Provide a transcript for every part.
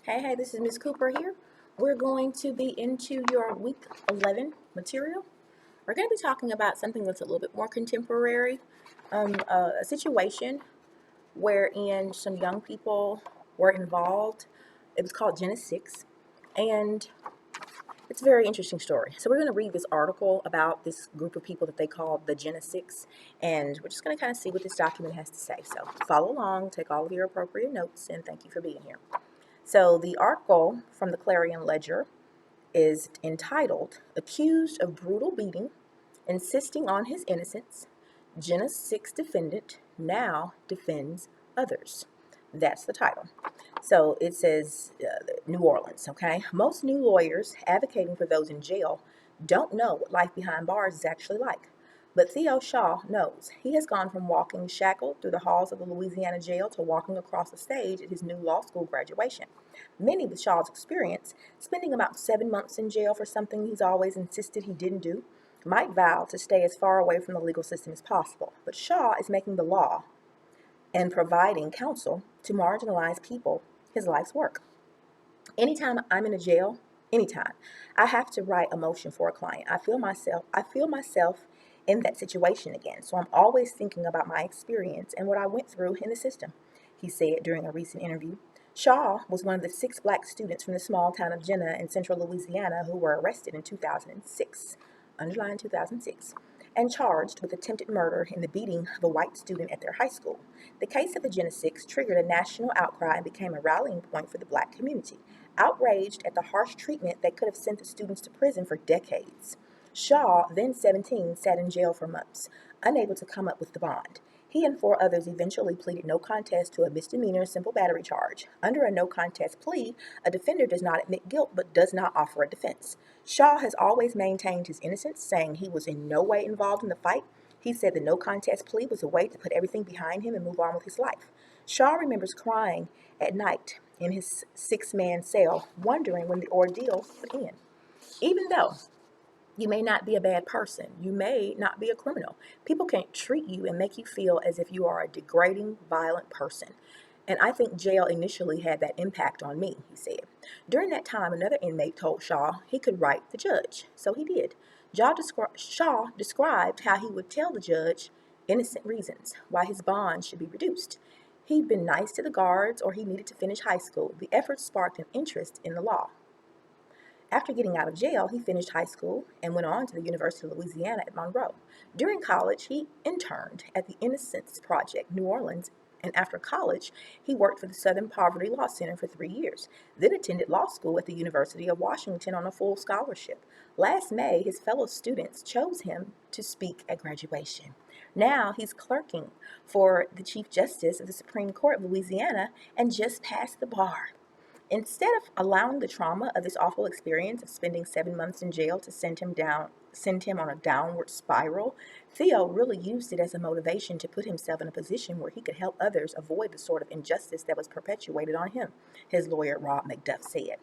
Hey, this is Miss Cooper here. We're going to be into your week 11 material. We're going to be talking about something that's a little bit more contemporary, a situation wherein some young people were involved. It was called Genesis 6, and it's a very interesting story. So we're going to read this article about this group of people that they called the Genesis, and we're just going to kind of see what this document has to say. So follow along, take all of your appropriate notes, and thank you for being here. So the article from the Clarion Ledger is entitled Accused of Brutal Beating, Insisting on His Innocence, Genesis 6 Defendant Now Defends Others. That's the title. So it says New Orleans, okay? Most new lawyers advocating for those in jail don't know what life behind bars is actually like. But Theo Shaw knows. He has gone from walking shackled through the halls of the Louisiana jail to walking across the stage at his new law school graduation. Many with Shaw's experience, spending about 7 months in jail for something he's always insisted he didn't do, might vow to stay as far away from the legal system as possible. But Shaw is making the law and providing counsel to marginalized people his life's work. Anytime I'm in a jail, anytime, I have to write a motion for a client. I feel myself in that situation again. So I'm always thinking about my experience and what I went through in the system, he said during a recent interview. Shaw was one of the 6 black students from the small town of Jenna in central Louisiana who were arrested in 2006, underline 2006, and charged with attempted murder in the beating of a white student at their high school. The case of the Jenna 6 triggered a national outcry and became a rallying point for the black community, outraged at the harsh treatment that could have sent the students to prison for decades. Shaw, then 17, sat in jail for months, unable to come up with the bond. He and 4 others eventually pleaded no contest to a misdemeanor simple battery charge. Under a no contest plea, a defender does not admit guilt but does not offer a defense. Shaw has always maintained his innocence, saying he was in no way involved in the fight. He said the no contest plea was a way to put everything behind him and move on with his life. Shaw remembers crying at night in his 6-man cell, wondering when the ordeal would end. Even though you may not be a bad person, you may not be a criminal, people can't treat you and make you feel as if you are a degrading, violent person. And I think jail initially had that impact on me, he said. During that time, another inmate told Shaw he could write the judge, so he did. Shaw described how he would tell the judge innocent reasons why his bond should be reduced. He'd been nice to the guards or he needed to finish high school. The effort sparked an interest in the law. After getting out of jail, he finished high school and went on to the University of Louisiana at Monroe. During college, he interned at the Innocence Project, New Orleans, and after college, he worked for the Southern Poverty Law Center for 3 years, then attended law school at the University of Washington on a full scholarship. Last May, his fellow students chose him to speak at graduation. Now he's clerking for the Chief Justice of the Supreme Court of Louisiana and just passed the bar. Instead of allowing the trauma of this awful experience of spending 7 months in jail to send him on a downward spiral, Theo really used it as a motivation to put himself in a position where he could help others avoid the sort of injustice that was perpetuated on him, his lawyer Rob McDuff said.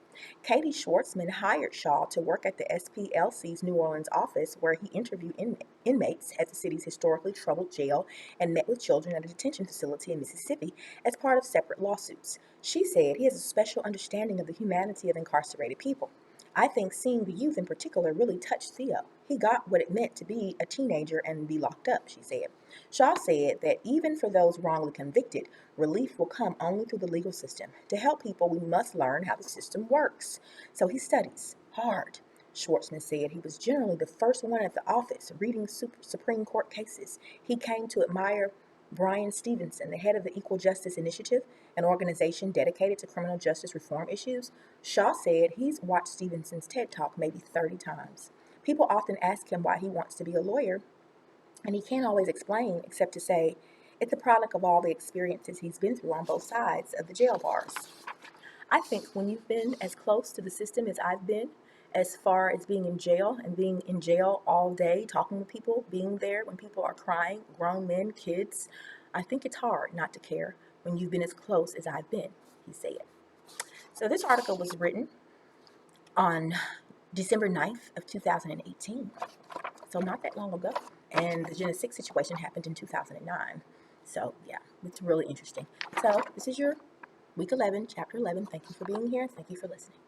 Katie Schwartzman hired Shaw to work at the SPLC's New Orleans office, where he interviewed inmates at the city's historically troubled jail and met with children at a detention facility in Mississippi as part of separate lawsuits. She said he has a special understanding of the humanity of incarcerated people. I think seeing the youth in particular really touched Theo. He got what it meant to be a teenager and be locked up, she said. Shaw said that even for those wrongly convicted, relief will come only through the legal system. To help people, we must learn how the system works. So he studies hard. Schwartzman said he was generally the first one at the office reading Supreme Court cases. He came to admire Brian Stevenson, the head of the Equal Justice Initiative, an organization dedicated to criminal justice reform issues. Shaw said he's watched Stevenson's TED Talk maybe 30 times. People often ask him why he wants to be a lawyer, and he can't always explain except to say it's a product of all the experiences he's been through on both sides of the jail bars. I think when you've been as close to the system as I've been, as far as being in jail and being in jail all day, talking with people, being there when people are crying, grown men, kids, I think it's hard not to care when you've been as close as I've been, he said. So this article was written on December 9th of 2018, so not that long ago. And the Genesis 6 situation happened in 2009. So yeah, it's really interesting. So this is your week 11, chapter 11. Thank you for being here. Thank you for listening.